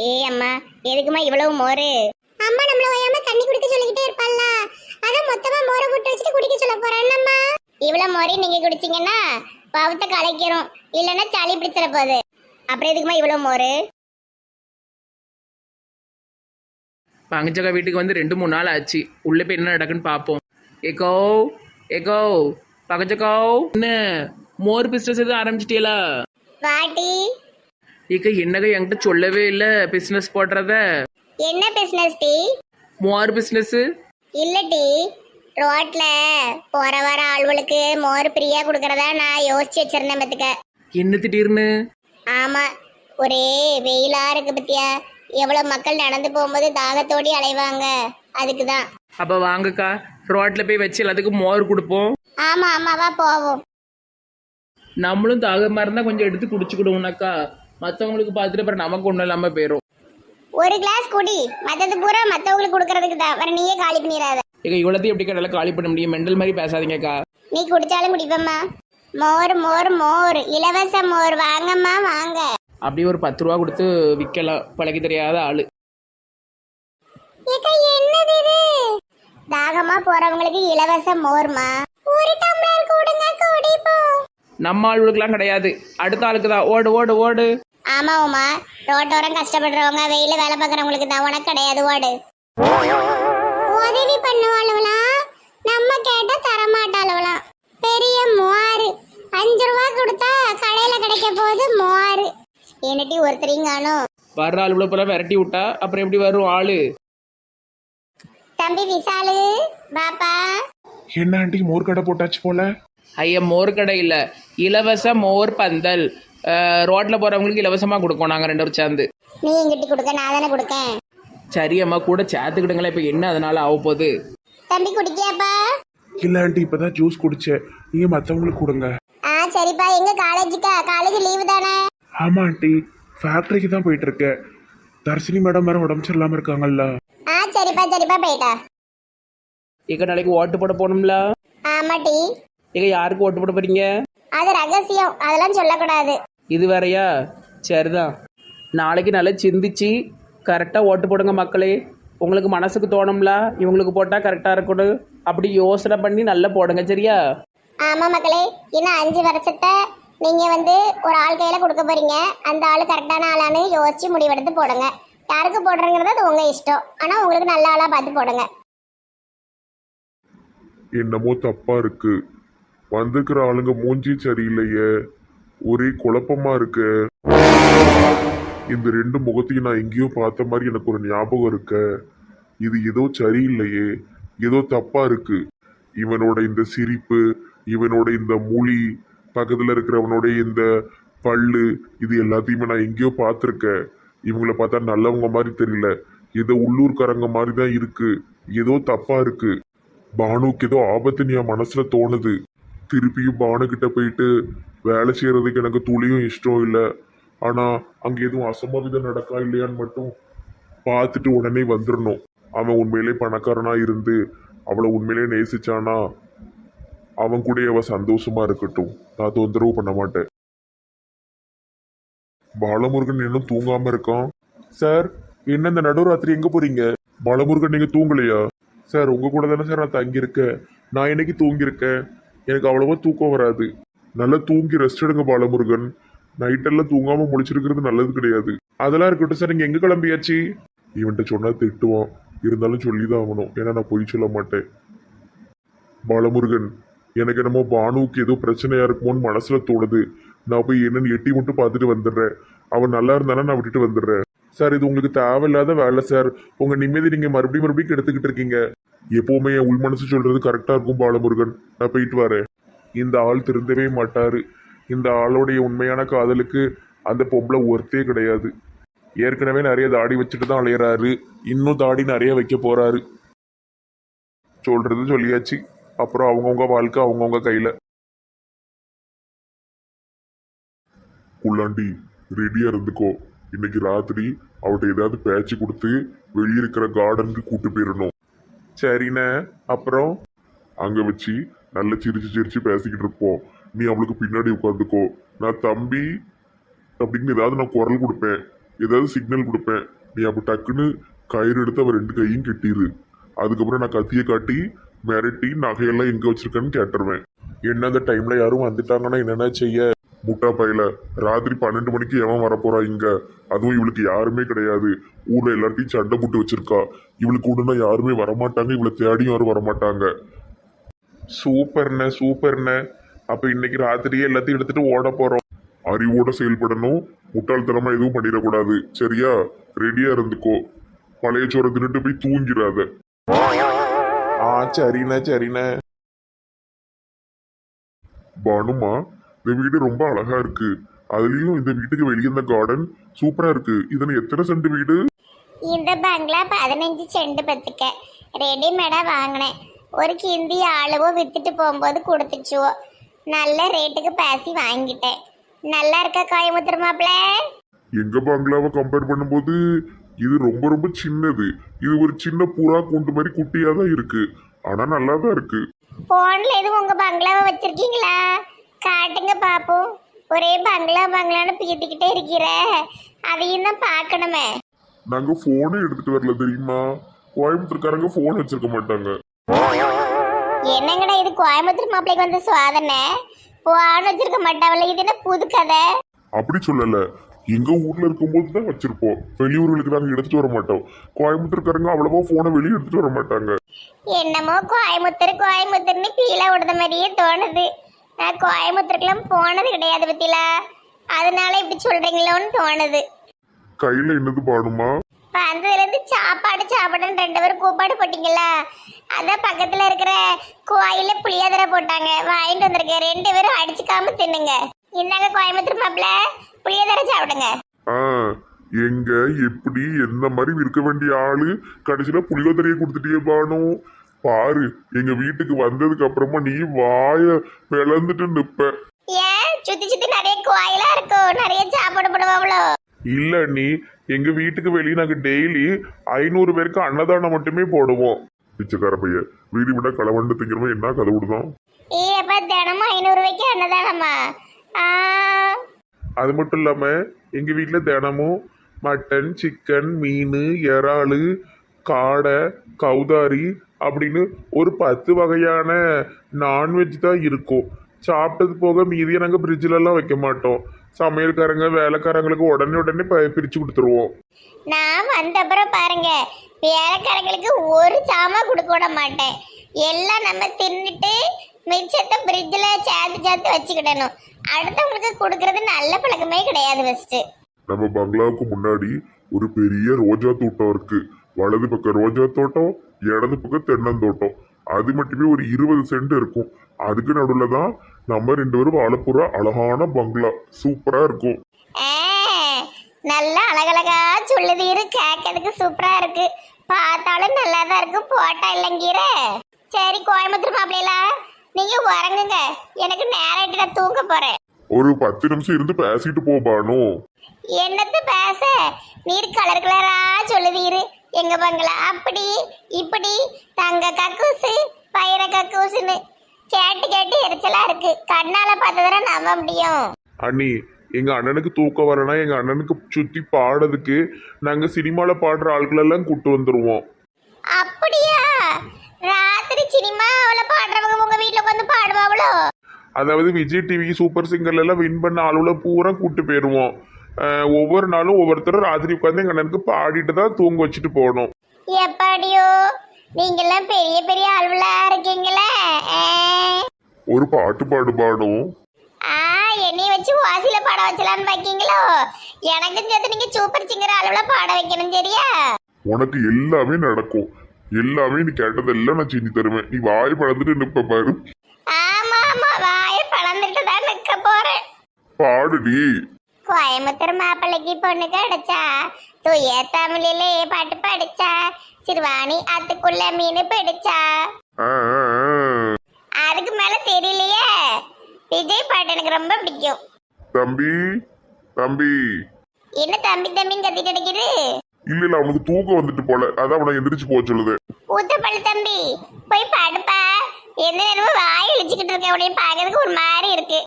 ஏய் அம்மா, எதுக்குமா இவ்வளவு மோரு? அம்மா நம்மள ஓயாம தண்ணி குடிக்க சொல்லிக்கிட்டே இருப்பாள்ல, அத மொத்தமா மோரை போட்டு வச்சுட்டு குடிக்க சொல்ல போறேன்னம்மா. இவ்வளவு மோரை நீங்க குடிச்சீங்கன்னா பவுத்த கலைக்கிறோம், இல்லைன்னா சளி பிடிச்சிட போகுது. அப்புறம் எதுக்குமா இவ்வளவு மோரு? பங்கஜக்கா வீட்டுக்கு வந்து 2-3 நாள் ஆச்சு. உள்ளே போய் என்ன நடக்குன்னு பார்ப்போம். ஏகோ ஏகோ பங்கஜக்கோ, என்ன மோர் பிஸ்னஸ் எதுவும் ஆரம்பிச்சிட்டீங்களா? வாட்டி ஏக்கா என்னக்கா என்கிட்ட சொல்லவே இல்லை பிஸ்னஸ் போடுறத. என்ன பிசினஸ் டி? மோர் பிஸ்னஸ் இல்ல டி, ரோட்ல போற வர ஆள்களுக்கு மோர் பிரியா கொடுக்கறதா நான் யோசிச்சு வச்சிருந்தேன் பத்துக்க. என்ன திடீர்னு? ஆமா, ஒரே வெயிலா இருக்கு பத்தியா, எவ்வளவு மக்கள் நடந்து போகும்போது தாகத்தோடி அலைவாங்க, அதுக்குதான். அப்போ வாங்கக்கா, ரோட்டில் போய் வச்சு எல்லாத்துக்கும் மோர் கொடுப்போம். ஆமா ஆமாவா போவோம். நம்மளும் தாகமாக இருந்தால் கொஞ்சம் எடுத்து குடிச்சுக்கிடுவோம்னாக்கா, மற்றவங்களுக்கு பார்த்துட்டு அப்புறம் நமக்கு ஒன்றும் இல்லாமல் போயிடும். ஒரு கிளாஸ் குடி, மத்தது பூரா மத்தவங்களுக்கு கொடுக்கறதுக்கு தான், வர நீயே காலி பண்ணிடாத. ஏக்கா இவ்வளோத்தையும் எப்படி கடலை காலி பண்ண முடியும்? மெண்டல் மாதிரி பேசாதீங்கக்கா. நீ குடிச்சாலும் குடிப்பம்மா. மோர் மோர் மோர், இலவச மோர், வாங்கம்மா வாங்க. அப்படியே ஒரு 10 ரூபா கொடுத்து விற்கலாம், பழகி தெரியாத ஆளு. என்னது இது? தாகமா போறவங்களுக்கு இலவச மோர்மா? ஒரு டம்ளர் கொடுங்க குடிப்போம். நம்ம ஆளுகளுக்கெல்லாம் கிடையாது, அடுத்த ஆளுக்கு தான். ஓடு ஓடு ஓடு. ஆமா உமா, ரோட்டோரம் கஷ்டப்படுறவங்க, வெயில வேலை பார்க்கறவங்களுக்கு தான், உனக்கு கிடையாது, ஓடு. உதவி பண்ணுவாளுவலாம், நம்ம கேட்டா தரமாட்டாளுவலாம். பெரிய மோர் 5 ரூபா கொடுத்தா கடையில கிடைக்க போகுது மோர். என்னட்டி ஒருத்தரிங்கானும் வர்ற ஆள் இவ்வளோ போல விரட்டி விட்டா அப்புறம் எப்படி வரும் ஆளு? தம்பி விசாலு பாப்பா. என்ன ஆண்டி மோர் கடை போட்டாச்சு போல. ஐயா மோர் கடை இல்லை, இலவச மோர் பந்தல். ரோட்டில் போகிறவங்களுக்கு இலவசமாக கொடுப்போம் நாங்கள் 2 பேரும் சேர்ந்து. நீ எங்கிட்ட கொடுக்க, நான் தானே கொடுக்கேன். சரி அம்மா, கூட சேர்த்துக்கிடுங்களேன். இப்போ என்ன அதனால ஆக போகுது? தம்பி குடிக்கியாப்பா? இல்ல ஆண்டி இப்பதான் ஜூஸ் குடிச்சேன், நீங்க மத்தவங்களுக்கு கொடுங்க. சரிப்பா. எங்க காலேஜுக்கா? காலேஜ் லீவு தானே? ஆமா ஆண்டி, ஃபேக்டரிக்கு தான் போயிட்டு இருக்கேன். தர்ஷினி மேடம் வேற உடம்பு சரியில்லாம இருக்காங்கல்ல. சரிப்பா சரிப்பா, போயிட்டா. எங்க நாளைக்கு ஓட்டு போட போகணும்ல? ஆமாட்டி. எங்க யாருக்கு ஓட்டு போட போறீங்க? அது ரகசியம், அதெல்லாம் சொல்லக்கூடாது. இது வேறையா? சரிதான். நாளைக்கு நல்லா சிந்திச்சு கரெக்டாக ஓட்டு போடுங்க மக்களே. உங்களுக்கு மனசுக்கு தோணும்ல இவங்களுக்கு போட்டால் கரெக்டாக இருக்கணும், அப்படி யோசனை பண்ணி நல்லா போடுங்க, சரியா? ஆமா மக்களே, இன்னும் 5 வருஷத்தை நீங்க ஒரு ஆள் கையில கொடுக்க போறீங்க. அந்த ஆளு கரெக்டான ஆளானு யோசிச்சு முடிவெடுத்து போடுங்க. யாருக்கு போடுறங்கிறது அது உங்க இஷ்டம், ஆனா உங்களுக்கு நல்ல ஆளா பார்த்து போடுங்க. என்னமோ தப்பா இருக்கு, வந்திருக்கிற ஆளுங்க மூஞ்சி சரியில்லையே, ஒரே குழப்பமா இருக்கு. இந்த 2 முகத்தையும் நான் எங்கேயோ பார்த்த மாதிரி எனக்கு ஒரு ஞாபகம் இருக்கு. இது ஏதோ சரியில்லையே, ஏதோ தப்பா இருக்கு. இவனோட இந்த சிரிப்பு, இவனோட இந்த மொழி, பக்கத்துல இருக்கிறவனோட இந்த பல்லு, இது எல்லாத்தையுமே நான் எங்கேயோ பார்த்துருக்கேன். இவங்களை பார்த்தா நல்லவங்க மாதிரி தெரியல, ஏதோ உள்ளூர்காரங்க மாதிரி தான் இருக்கு. ஏதோ தப்பா இருக்கு. பானுக்கு ஏதோ ஆபத்துன்னு என் மனசுல தோணுது. திருப்பியும் பானு கிட்ட போயிட்டு வேலை செய்யறதுக்கு எனக்கு துளியும் இஷ்டம் இல்லை. ஆனா அங்க எதுவும் அசம்பாவிதம் நடக்கா இல்லையான்னு மட்டும் பார்த்துட்டு உடனே வந்துடணும். அவன் உண்மையிலே பணக்காரனா இருந்து அவளை உண்மையிலே நேசிச்சானா அவன் கூட அவ சந்தோஷமா இருக்கட்டும், நான் தொந்தரவு பண்ண மாட்டேன். பாலமுருகன் இன்னும் தூங்காம இருக்கான். சார் என்ன இந்த நடுராத்திரி எங்க போறீங்க? பாலமுருகன் நீங்க தூங்கலையா? சார் உங்க கூட தானே சார் நான் தங்கியிருக்கேன். நான் இன்னைக்கு தூங்கியிருக்கேன், எனக்கு அவ்வளவா தூக்கம் வராது. நல்லா தூங்கி ரெஸ்ட் எடுங்க பாலமுருகன். நைட்டெல்லாம் தூங்காம முடிச்சிருக்கிறது நல்லது கிடையாது. அதெல்லாம் இருக்கட்டும் சார், நீங்க எங்க கிளம்பியாச்சு? இவன்கிட்ட சொன்னா திட்டுவான், இருந்தாலும் சொல்லிதான் ஆகணும், ஏன்னா நான் பொய் சொல்ல மாட்டேன். பாலமுருகன், எனக்கு என்னமோ பானுவுக்கு ஏதோ பிரச்சனையா இருக்குமோன்னு மனசுல தோணுது. நான் போய் என்னன்னு எட்டி மட்டும் பார்த்துட்டு வந்துடுறேன். அவன் நல்லா இருந்தானா நான் விட்டுட்டு வந்துடுறேன். சார் இது உங்களுக்கு தேவையில்லாத வேலை சார், உங்க நிம்மதி நீங்க மறுபடியும் கெடுத்துக்கிட்டு இருக்கீங்க. எப்பவுமே என் உள் மனசு சொல்றது கரெக்டா இருக்கும் பாலமுருகன், நான் போயிட்டு வரேன். இந்த ஆள் திருந்தவே மாட்டாரு. இந்த ஆளுடைய உண்மையான காதலுக்கு அந்த பொம்பளை ஒர்த்தே கிடையாது. ஏற்கனவே நிறைய தாடி வச்சுட்டு தான் அலையிறாரு, இன்னும் தாடி நிறைய வைக்க போறாரு. சொல்றது சொல்லியாச்சு, அப்புறம் அவங்கவுங்க வாழ்க்கை அவங்கவுங்க கையில. குள்ளாண்டி ரெடியா இருந்துக்கோ, இன்னைக்கு ராத்திரி அவட்ட ஏதாவது பேச்சு கொடுத்து வெளியே இருக்கிற கார்டனுக்கு கூட்டு போயிடணும். சரிண்ணே. அப்புறம் அங்க வச்சு நல்லா சிரிச்சு சிரிச்சு பேசிக்கிட்டு இருப்போம். நீ அவளுக்கு பின்னாடி உட்காந்துக்கோ, நான் தம்பி அப்படின்னு ஏதாவது நான் குரல் கொடுப்பேன், ஏதாவது சிக்னல் கொடுப்பேன். நீ அப்போ டக்குன்னு கயிறு எடுத்து அவன் 2 கையும் கட்டிடு. அதுக்கப்புறம் நான் கத்தியை காட்டி மிரட்டி நகையெல்லாம் எங்கே வச்சிருக்கேன்னு கேட்டுருவேன். என்ன அந்த டைம்ல யாரும் வந்துட்டாங்கன்னா என்னென்ன செய்ய? முட்டா பையில ராத்திரி 12 மணிக்கு எவன் வரப்போறா இங்க? அதுவும் இவளுக்கு யாருமே கிடையாது. ஊர்ல எல்லார்ட்டையும் சண்டை போட்டு வச்சிருக்கா. இவளுக்கு ஒண்ணுனா யாருமே வரமாட்டாங்க. இவளை தேடியும் யாரும் வரமாட்டாங்க. சூப்பர்ண்ணே சூப்பர்ண்ணே. அப்போ இன்னைக்கு ராத்திரியே எல்லாத்தையும் எடுத்துட்டு ஓட போகிறோம். அறிவோட செயல்படணும். முட்டாள்தனமா எதுவும் பண்ணிடக்கூடாது. சரியா? ரெடியா இருந்துக்கோ. பழைய சோறை தின்னுட்டு போய் தூங்கிடாத. சரிண்ணே சரிண்ணே. பானுமா, இந்த வீடு ரொம்ப அழகா இருக்கு. அதுலயும் இந்த வீட்டுக்கு வெளியே இந்த கார்டன் சூப்பரா இருக்கு. இதுல எத்தனை சென்ட் வீடு? இந்த பங்களா 15 செண்டு பத்துக்க ரெடிமேடா வாங்கினேன். ஒரு கிந்தி ஆளுவோ வித்துட்டு போகும்போது கொடுத்துச்சுவோ. நல்ல ரேட்டுக்கு பேசி வாங்கிட்டேன். நல்லா இருக்கா கோயம்புத்தூர் மாப்பிள்ள? எங்க பங்களாவை கம்பேர் பண்ணும்போது இது ரொம்ப ரொம்ப சின்னது. இது ஒரு சின்ன புறா கூண்டு மாதிரி குட்டியா தான் இருக்கு. ஆனா நல்லா தான் இருக்கு. போன்ல எதுவும் உங்க பங்களாவை வச்சிருக்கீங்களா? காட்டுங்க பாப்போம். ஒரே பங்களான்னு பீத்திக்கிட்டே இருக்கிற, அதையும் தான் பார்க்கணுமே. நாங்க போனே எடுத்துட்டு வரல தெரியுமா? கோயம்புத்தூர்காரங்க போன் வச்சிருக்க மாட்டாங்க. என்னங்கடா இது கோயம்புத்தூர் மாப்பிள்ளைக்கு வந்து சுவாதனை போன் வச்சிருக்க மாட்டாவில்ல, இது என்ன புது கதை? அப்படி சொல்லல. எங்க ஊர்ல இருக்கும்போது தான் வச்சிருப்போம். வெளியூர்களுக்கு நாங்க எடுத்துட்டு வர மாட்டோம். கோயம்புத்தூர்காரங்க அவ்வளவா போனை வெளியே எடுத்துட்டு வர மாட்டாங்க. என்னமோ கோயம்புத்தூர்னு பீலா விடுத மாதிரியே தோணுது. நான் கோயம்புத்தூருக்குலாம் போனது கிடையாது பத்தில, அதனால இப்படி சொல்றீங்களோன்னு தோணுது. கையில என்னது பாடுமா? வந்ததுல இருந்து சாப்பாடுன்னு 2 பேரும் கூப்பாடு போட்டீங்களா? அதான் பக்கத்துல இருக்கிற கோயில புளியாதரை போட்டாங்க, வாங்கிட்டு வந்திருக்கேன். 2 பேரும் அடிச்சுக்காம தின்னுங்க. இந்தாங்க கோயம்புத்தூர் மாப்பிள்ள, புளியாதரை சாப்பிடுங்க. எங்க எப்படி எந்த மாதிரி இருக்க வேண்டிய ஆளு கடைசியில புளியோதரையை கொடுத்துட்டே பானு. பாரு, எங்க வீட்டுக்கு வந்ததுக்கு அப்புறமா நீ வாய பிளந்துட்டு நிப்ப. ஏன் சுத்தி நிறைய கோயிலா இருக்கும், நிறைய சாப்பாடு போடுவாங்களோ? இல்ல, நீ எங்க வீட்டுக்கு வெளியே நாங்க டெய்லி 500 பேருக்கு அன்னதானம் மட்டுமே போடுவோம். பிச்சைக்கார பையன் வீடு விட களவண்டு திங்கிறவன் என்ன கதை விடுதான்? அப்ப தினமும் 500 ரூபாய்க்கு அன்னதானமா? அது மட்டும் இல்லாம எங்க வீட்டில் தினமும் மட்டன், சிக்கன், மீன், இறாலு, காடை, கௌதாரி அப்படின்னு ஒரு 10 வகையான நான்வெஜ் தான் இருக்கும். சாப்பிட்டது போக மீதியை நாங்கள் ஃப்ரிட்ஜிலலாம் வைக்க மாட்டோம். சமையல்காரங்க வேலைக்காரங்களுக்கு உடனே பிரித்து கொடுத்துருவோம். நான் வந்த அப்புறம் பாருங்க, வேலைக்காரங்களுக்கு ஒரு சாமான் கொடுக்க விட மாட்டேன். எல்லாம் நம்ம தின்னுட்டு மிச்சத்தை ஃப்ரிட்ஜில் சேர்த்து வச்சுக்கிடணும். அடுத்தவங்களுக்கு கொடுக்கறது நல்ல பழக்கமே கிடையாது. ஃபர்ஸ்ட் நம்ம பங்களாவுக்கு முன்னாடி ஒரு பெரிய ரோஜா தோட்டம் இருக்கு. வலது பக்கம் ரோஜா தோட்டம், இடது பக்கம் தென்னந்தோட்டம். அது மட்டுமே ஒரு 20 சென்ட் இருக்கும். அதுக்கு நடுவுல தான் நம்ம 2 பேரும் வாழப்புற அழகான பங்களா. சூப்பரா இருக்கும். நல்லா அழகழகா சொல்லுது இரு, கேட்கறதுக்கு சூப்பரா இருக்கு. பார்த்தாலும் நல்லா தான் இருக்கு, போட்டா இல்லைங்கிற. சரி கோயம்புத்தூர் மாப்பிள்ளைல நீங்க உறங்குங்க, எனக்கு நேரம் நான் தூங்க போறேன். ஒரு 10 நிமிஷம் இருந்து பேசிட்டு போபானோ. என்னத்த பேச, நீர் கலரா சொல்லுதீரு. எங்க பங்களா அப்படி இப்படி தங்க கக்கூசு பயிர கக்கூசுன்னு கேட்டு எரிச்சலா இருக்கு. கண்ணால பார்த்ததானே நம்ப முடியும். அண்ணி, எங்க அண்ணனுக்கு தூக்கம் வரனா எங்க அண்ணனுக்கு சுத்தி பாடுறதுக்கு நாங்க சினிமால பாடுற ஆட்களெல்லாம் கூட்டு வந்துருவோம். அப்படியா? ராத்திரி சினிமாவில் பாடுறவங்க உங்க வீட்டுல உட்காந்து பாடுவாங்களோ? அதாவது விஜய் டிவி சூப்பர் சிங்கர்ல எல்லாம் வின் பண்ண ஆளுல பூரா கூட்டு போயிடுவோம். ஒவ்வொரு நாளும் ஒவ்வொருத்தரும் ராத்திரி உட்காந்து எங்க அண்ணனுக்கு பாடிட்டு தான் தூங்க வச்சுட்டு போகணும். எப்படியோ நீங்கெல்லாம் பெரிய பெரிய ஆளுவலா இருக்கீங்களே. ஒரு பாட்டு பாடுபாடும். என்னைய வச்சு வாசியில பாட வச்சலான்னு பாக்கீங்களோ? எனக்கும் சேர்த்து நீங்க சூப்பர் சிங்கர் அளவுல பாட வைக்கணும். சரியா? உனக்கு எல்லாமே நடக்கும். எல்லாமே நீ கேட்டதெல்லாம் நான் செஞ்சு தருவேன். நீ வாய் பழந்துட்டு நிப்ப பாரு. ஆமா வாய பழந்துட்டு தான் நிக்க போறேன். பாடுடி. கோயம்புத்தூர் மாப்பிள்ளைக்கு பொண்ணு கிடைச்சா, தூய தமிழிலே பாட்டு படிச்சா, சிறுவாணி அதுக்குள்ள மீன் பிடிச்சா. அதுக்கு மேல தெரியலையே. விஜய் பாட்டு எனக்கு ரொம்ப பிடிக்கும். தம்பி தம்பி. என்ன தம்பின்னு கத்திட்டு அடிக்குது? இல்ல அவனுக்கு தூக்கம் வந்துட்டு போல, அதான் அவனை எந்திரிச்சு போக சொல்லுது. ஊத்த பள்ளு தம்பி போய் பாடுப்பா. எந்த நேரமும் வாய் இழிச்சுக்கிட்டு இருக்க அப்படின்னு பாக்கிறதுக்கு ஒரு மாதிரி இருக்கு.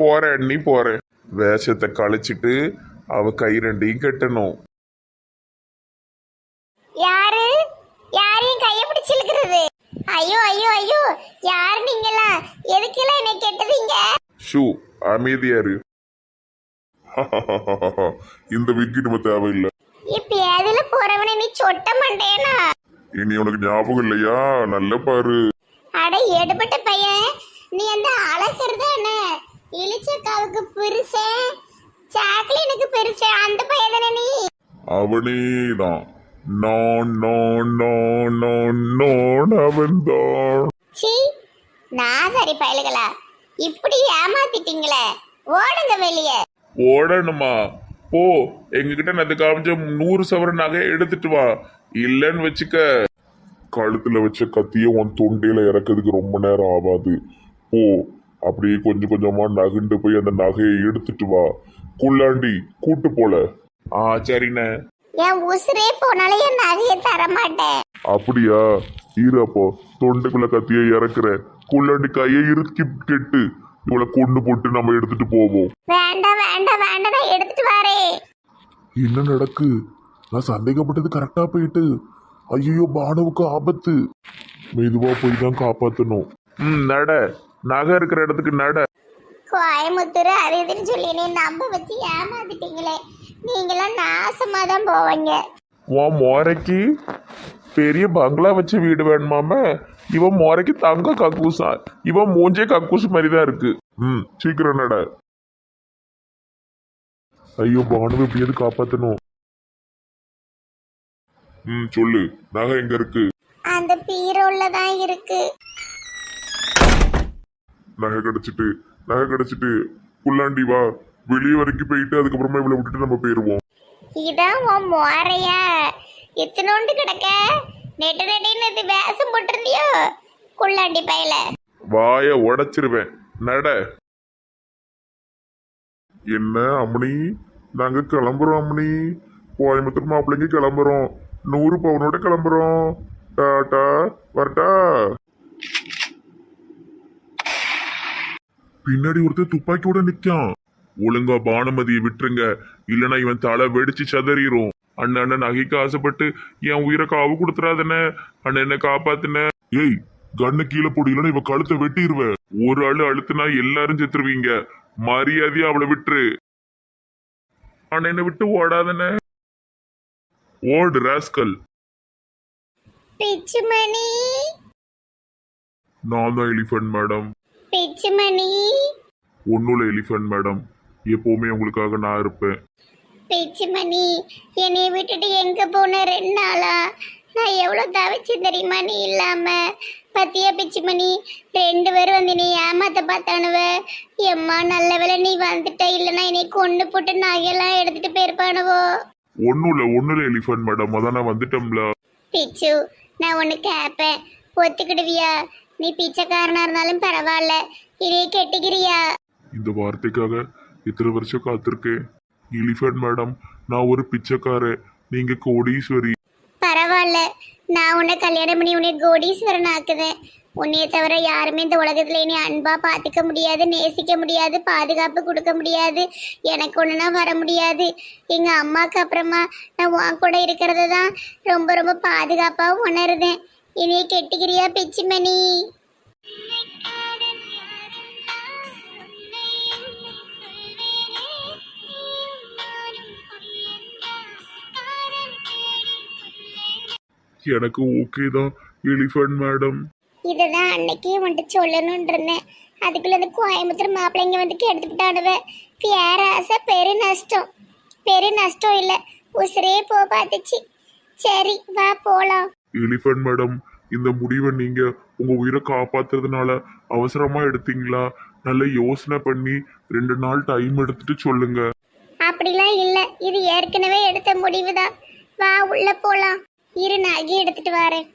போறேன் அண்ணி போறேன். வேஷத்தை கழிச்சிட்டு அவ கை ரெண்டையும் கட்டணும். யாரு யாரையும் கைய பிடிச்சு இழுக்கிறது? ஐயோ ஐயோ ஐயோ, யாரு நீங்களா? எதுக்கெல்லாம் என்னை கெட்டதீங்க? ஷூ, அமைதியாரு. இந்த விக்கி நம்ம தேவையில்லை. இப்ப எதுல போறவன நீ சொட்ட மாட்டேனா? இனி உனக்கு ஞாபகம் இல்லையா? நல்ல பாரு. அட எடுபட்ட பையன், நீ அந்த அழகர் தானே? இளிச்சக்காவுக்கு பெருசேன், சாக்லேனுக்கு பெருசேன், அந்த பையன் தானே நீ? அவனேதான். நான் நான் நான் நான் நான் அவன்தான். சீ, நான் சரி பயலுகளா, இப்படி ஏமாத்திட்டீங்களே, ஓடுங்க வெளியே. ஓடணுமா? போ, எங்ககிட்ட நான் காமிச்ச 100 சவரன் நகை எடுத்துட்டு வா. இல்லன்னு வச்சுக்க, கழுத்துல வச்ச கத்திய உன் தொண்டையில இறக்கிறதுக்கு ரொம்ப நேரம் ஆகாது. போ, அப்படியே கொஞ்சம் கொஞ்சமா நகுண்டு போய் அந்த நகையை எடுத்துட்டு வா. குள்ளாண்டி கூட்டு போல. சரிண்ணே. என் உசுரே போனாலும் என் நகையை தர மாட்டேன். அப்படியா? ஈரப்போ தொண்டைக்குள்ள கத்திய இறக்குறேன். குள்ளாண்டி கையை இறுக்கி கெட்டு இவளை கொண்டு போட்டு நம்ம எடுத்துட்டு போவோம். வேண்டாம் வேண்டாம் வேண்டாம், நான் எடுத்துட்டு வரேன். என்ன நடக்கு? நான் சந்தேகப்பட்டது கரெக்டா போயிட்டு. ஐயோ, பானுவுக்கு ஆபத்து. மெதுவா போய் தான் காப்பாத்தணும். நட, நகை இருக்கிற இடத்துக்கு நட. கோயமுத்தூர் அது இதுன்னு சொல்லி நீ நம்ப வச்சு ஏமாத்திட்டீங்களே, நீங்களாம் நாசமா தான் போவீங்க. உன் மோரைக்கு பெரிய பங்களா வச்சு வீடு வேணுமாம? இவன் மோரைக்கு தங்க கக்கூசா. இவன் மூஞ்சே கக்கூசு மாதிரி தான் இருக்கு. சீக்கிரம் நட. ஐயோ, பானுவை எப்படியாவது காப்பாத்தணும். சொல்லு, நகை எங்க இருக்கு? அந்த பீரோல தான் இருக்கு. நகை கிடைச்சிட்டு புல்லாண்டி வா. வெளியே வரைக்கும் போயிட்டு அதுக்கப்புறமா இவ்வளவு விட்டுட்டு நம்ம போயிருவோம். இதான் உன் மோரையா? எத்தனோண்டு கிடக்க? நெட்டு நெட்டின்னு வேஷம் போட்டிருந்தியோ குள்ளாண்டி பையில. வாய உடைச்சிருவேன். நட. என்ன அம்மணி, நாங்க கிளம்புறோம் அம்மணி. கோயம்புத்தூர் மாப்பிள்ளைங்க கிளம்புறோம். 100 பவுனோட கிளம்புறோம். டாட்டா, வரட்டா. பின்னாடி ஒருத்தர் துப்பாக்கியோட நிக்கான். ஒழுங்கா பானுமதியை விட்டுருங்க, இல்லைன்னா இவன் தலை வெடிச்சு சதறிரும். அண்ணன் நகைக்கு ஆசைப்பட்டு என் உயிரை காவு கொடுத்துறாதன. அண்ணன் என்ன காப்பாத்துன. ஏய், கண்ணு கீழே போடு, இல்லைன்னா இவ கழுத்தை வெட்டிடுவேன். ஒரு ஆளு அழுத்துனா எல்லாரும் செத்துருவீங்க. மரியாதையா அவளை விட்டுரு. அண்ணன் என்ன விட்டு ஓடாதன. ஓடு ராஸ்கல். பிச்சுமணி, நான் தான் எலிஃபண்ட் மேடம். பிச்சுமணி, ஒன்னும் எலிஃபண்ட் மேடம், எப்பவுமே உங்களுக்காக நான் இருப்பேன். பிச்சுமணி, என்னை விட்டுட்டு எங்க போன 2 நாளா? நான் எவ்வளவு தவிச்சு தெரியுமா நீ இல்லாம? பத்தியா பிச்சுமணி, 2 பேரும் வந்து நீ ஏமாத்த பார்த்தானுவ. எம்மா நல்ல வேலை நீ வந்துட்ட, இல்லைன்னா என்னை கொண்டு போட்டு நகையெல்லாம் எடுத்துட்டு போயிருப்பானுவோ. ஒன்னும் எலிஃபண்ட் மேடம், அதான் நான் வந்துட்டோம்ல. பிச்சு, நான் ஒண்ணு கேப்பேன், ஒத்துக்கிடுவியா? நீ பிச்சைக்காரனா இருந்தாலும் பரவாயில்ல, இதையே கெட்டிக்கிறியா? இந்த வார்த்தைக்காக இத்தனை வருஷம் காத்திருக்கேன். எலிஃபண்ட் மேடம், நான் ஒரு பிச்சைக்காரன், நீங்க கோடீஸ்வரி. பரவாயில்ல, நான் உன்னை கல்யாணம் பண்ணி உன்னை கோடீஸ்வரன் ஆக்குதேன். உன்னைய தவிர யாருமே இந்த உலகத்துல இனி அன்பா பாத்துக்க முடியாது, நேசிக்க முடியாது, பாதுகாப்பு கொடுக்க முடியாது. எனக்கு ஒண்ணுனா வர முடியாது. எங்க அம்மாக்கு அப்புறமா நான் உன் கூட இருக்கிறது தான் ரொம்ப ரொம்ப பாதுகாப்பா உணருதேன். இனிய கெட்டிக்கிறியா பிச்சுமணி? எனக்கு ஓகே தான் எலிஃபண்ட் மேடம். இதுதான் அன்னைக்கே வந்துட்டு சொல்லணும்னு இருந்தேன். அதுக்குள்ள இந்த கோயம்புத்தூர் மாப்பிள்ளைங்க வந்து கெடுத்துக்கிட்டானுவ. பேர ஆசை பெரு நஷ்டம் இல்லை, உசுரே போ பார்த்துச்சு. சரி வா போலாம். எலிஃபண்ட் மேடம், இந்த முடிவை நீங்க உங்க உயிரை காப்பாத்துறதுனால அவசரமா எடுத்தீங்களா? நல்ல யோசனை பண்ணி 2 நாள் டைம் எடுத்துட்டு சொல்லுங்க. அப்படிலாம் இல்லை, இது ஏற்கனவே எடுத்த முடிவுதான். வா உள்ள போலாம். இரு, நகை எடுத்துட்டு வரேன்.